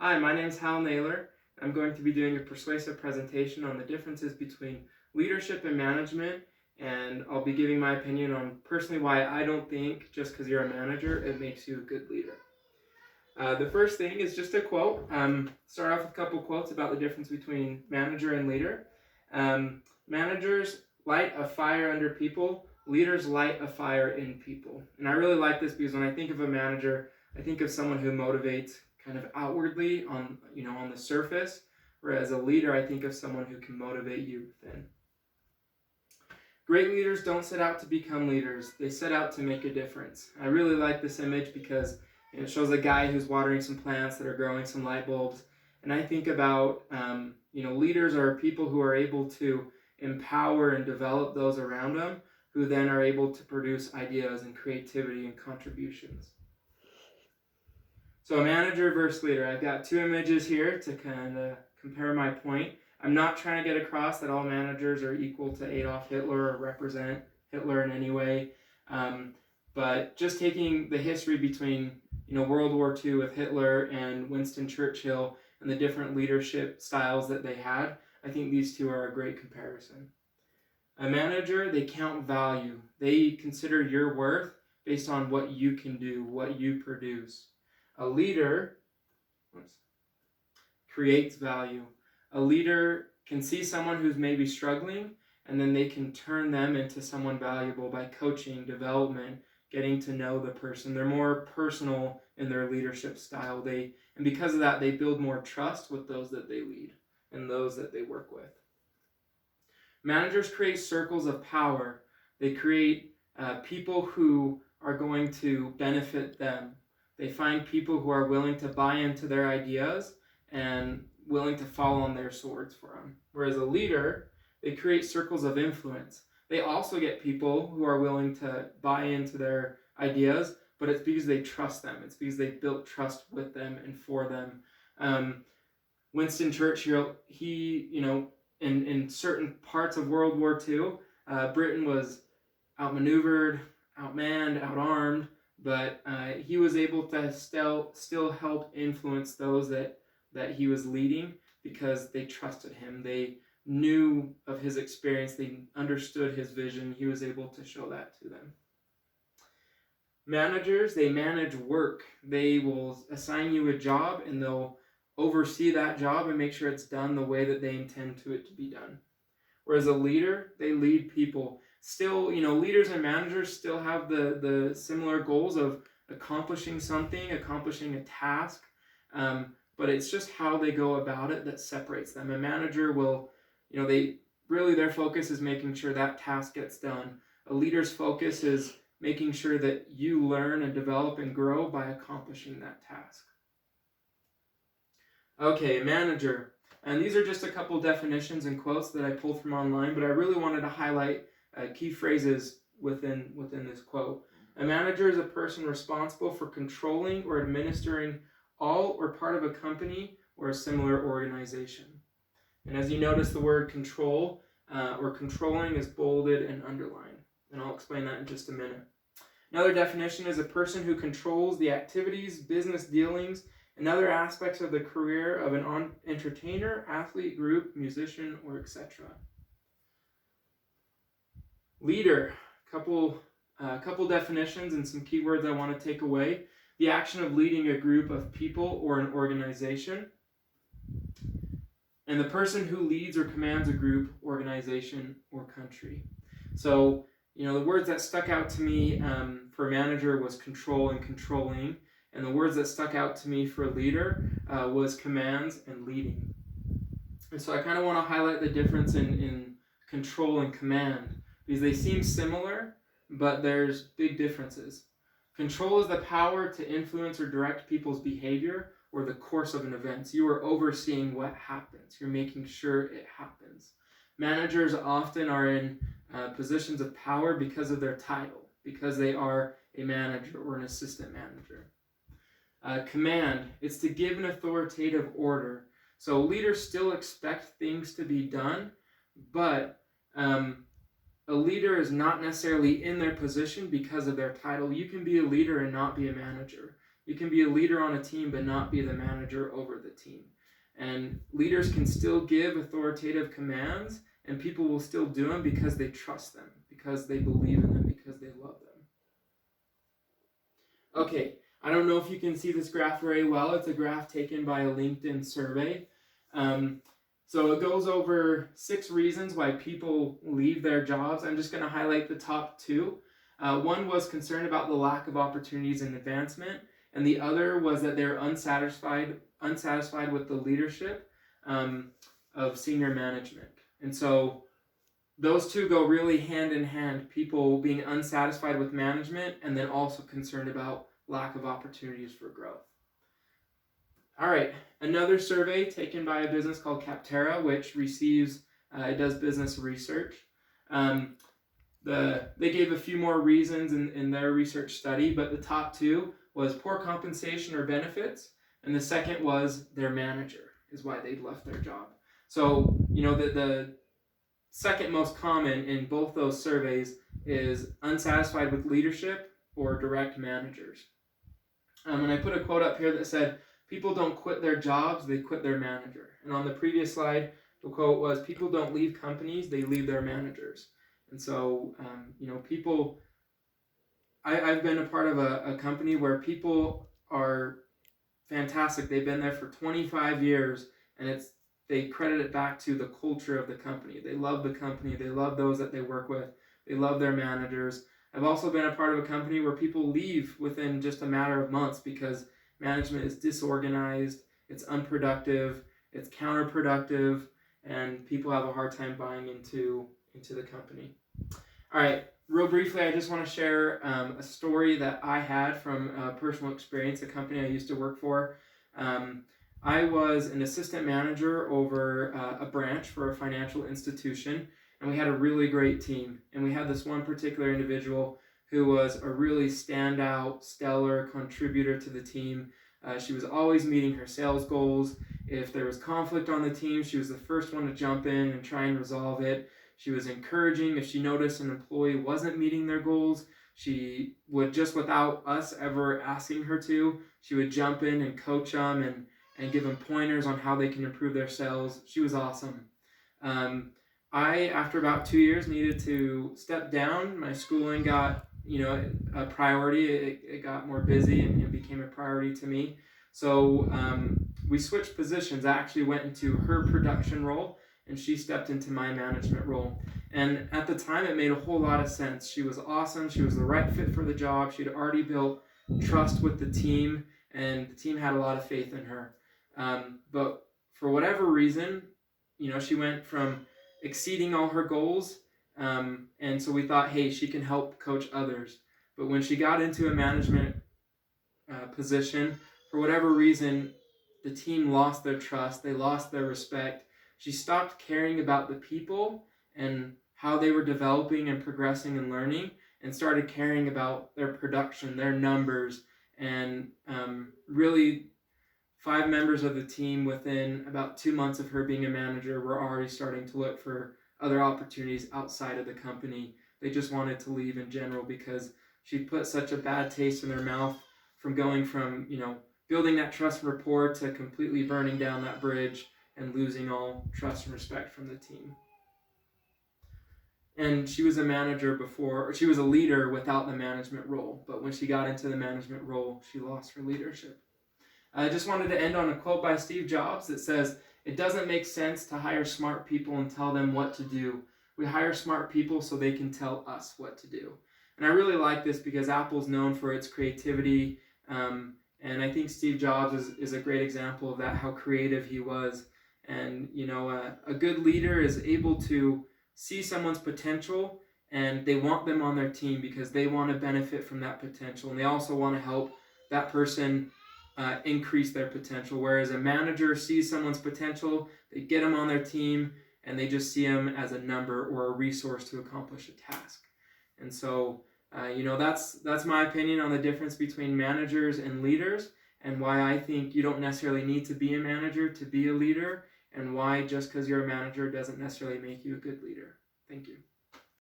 Hi, my name is Hal Naylor. I'm going to be doing a persuasive presentation on the differences between leadership and management, and I'll be giving my opinion on personally why I don't think just because you're a manager, it makes you a good leader. The first thing is just a quote. Start off with a couple quotes about the difference between manager and leader. Managers light a fire under people, leaders light a fire in people. And I really like this because when I think of a manager, I think of someone who motivates kind of outwardly on the surface, whereas a leader, I think of someone who can motivate you within. Great leaders don't set out to become leaders. They set out to make a difference. I really like this image because it shows a guy who's watering some plants that are growing some light bulbs. And I think about, leaders are people who are able to empower and develop those around them, who then are able to produce ideas and creativity and contributions. So a manager versus leader. I've got two images here to kind of compare my point. I'm not trying to get across that all managers are equal to Adolf Hitler or represent Hitler in any way, but just taking the history between World War II with Hitler and Winston Churchill and the different leadership styles that they had, I think these two are a great comparison. A manager, they count value. They consider your worth based on what you can do, what you produce. A leader creates value. A leader can see someone who's maybe struggling, and then they can turn them into someone valuable by coaching, development, getting to know the person. They're more personal in their leadership style. And because of that, they build more trust with those that they lead and those that they work with. Managers create circles of power. They create people who are going to benefit them. They find people who are willing to buy into their ideas and willing to fall on their swords for them. Whereas a leader, they create circles of influence. They also get people who are willing to buy into their ideas, but it's because they trust them. It's because they built trust with them and for them. Winston Churchill, he, in certain parts of World War II, Britain was outmaneuvered, outmanned, outarmed, but he was able to still help influence those that he was leading because they trusted him. They knew of his experience. They understood his vision. He was able to show that to them. Managers, they manage work. They will assign you a job and they'll oversee that job and make sure it's done the way that they intend it to be done. Whereas a leader, they lead people. Still, leaders and managers still have the similar goals of accomplishing something, accomplishing a task, but it's just how they go about it that separates them. A manager will, their focus is making sure that task gets done. A leader's focus is making sure that you learn and develop and grow by accomplishing that task. Okay, manager. And these are just a couple definitions and quotes that I pulled from online, but I really wanted to highlight key phrases within this quote. A manager is a person responsible for controlling or administering all or part of a company or a similar organization. And as you notice, the word control or controlling is bolded and underlined. And I'll explain that in just a minute. Another definition is a person who controls the activities, business dealings, and other aspects of the career of an entertainer, athlete, group, musician, or etc. Leader, couple definitions and some keywords I want to take away. The action of leading a group of people or an organization. And the person who leads or commands a group, organization, or country. So, the words that stuck out to me for manager was control and controlling. And the words that stuck out to me for leader was commands and leading. And so I kind of want to highlight the difference in control and command because they seem similar, but there's big differences. Control is the power to influence or direct people's behavior or the course of an event. So you are overseeing what happens. You're making sure it happens. Managers often are in positions of power because of their title, because they are a manager or an assistant manager. Command, it's to give an authoritative order. So leaders still expect things to be done, but a leader is not necessarily in their position because of their title. You can be a leader and not be a manager. You can be a leader on a team but not be the manager over the team. And leaders can still give authoritative commands, and people will still do them because they trust them, because they believe in them, because they love them. Okay, I don't know if you can see this graph very well. It's a graph taken by a LinkedIn survey. So it goes over 6 reasons why people leave their jobs. I'm just going to highlight the top 2. One was concerned about the lack of opportunities and advancement, and the other was that they're unsatisfied with the leadership of senior management. And so those two go really hand in hand, people being unsatisfied with management and then also concerned about lack of opportunities for growth. All right, another survey taken by a business called Capterra, which it does business research. They gave a few more reasons in their research study, but the top 2 was poor compensation or benefits, and the second was their manager is why they'd left their job. So, the second most common in both those surveys is unsatisfied with leadership or direct managers. And I put a quote up here that said, "People don't quit their jobs, they quit their manager." And on the previous slide, the quote was, "People don't leave companies, they leave their managers." And so, people, I've been a part of a company where people are fantastic. They've been there for 25 years, and they credit it back to the culture of the company. They love the company. They love those that they work with. They love their managers. I've also been a part of a company where people leave within just a matter of months because management is disorganized, it's unproductive, it's counterproductive, and people have a hard time buying into the company. All right, real briefly, I just want to share a story that I had from personal experience, a company I used to work for. I was an assistant manager over a branch for a financial institution, and we had a really great team. And we had this one particular individual who was a really standout, stellar contributor to the team. She was always meeting her sales goals. If there was conflict on the team, she was the first one to jump in and try and resolve it. She was encouraging. If she noticed an employee wasn't meeting their goals, she would, just without us ever asking her to, she would jump in and coach them and give them pointers on how they can improve their sales. She was awesome. I, after about 2 years, needed to step down. My schooling got, a priority. It got more busy and it became a priority to me. So we switched positions. I actually went into her production role and she stepped into my management role. And at the time, it made a whole lot of sense. She was awesome. She was the right fit for the job. She'd already built trust with the team, and the team had a lot of faith in her. But for whatever reason, she went from exceeding all her goals, and so we thought, hey, she can help coach others. But when she got into a management position, for whatever reason, the team lost their trust. They lost their respect. She stopped caring about the people and how they were developing and progressing and learning, and started caring about their production, their numbers, and really 5 members of the team within about 2 months of her being a manager were already starting to look for other opportunities outside of the company. They just wanted to leave in general because she put such a bad taste in their mouth from going from, building that trust and rapport to completely burning down that bridge and losing all trust and respect from the team. And she was a manager before, or she was a leader without the management role. But when she got into the management role, she lost her leadership. I just wanted to end on a quote by Steve Jobs that says, "It doesn't make sense to hire smart people and tell them what to do. We hire smart people so they can tell us what to do." And I really like this because Apple's known for its creativity. And I think Steve Jobs is a great example of that, how creative he was. And, a good leader is able to see someone's potential, and they want them on their team because they want to benefit from that potential. And they also want to help that person increase their potential. Whereas a manager sees someone's potential, they get them on their team, and they just see them as a number or a resource to accomplish a task. And so, that's my opinion on the difference between managers and leaders, and why I think you don't necessarily need to be a manager to be a leader, and why just because you're a manager doesn't necessarily make you a good leader. Thank you.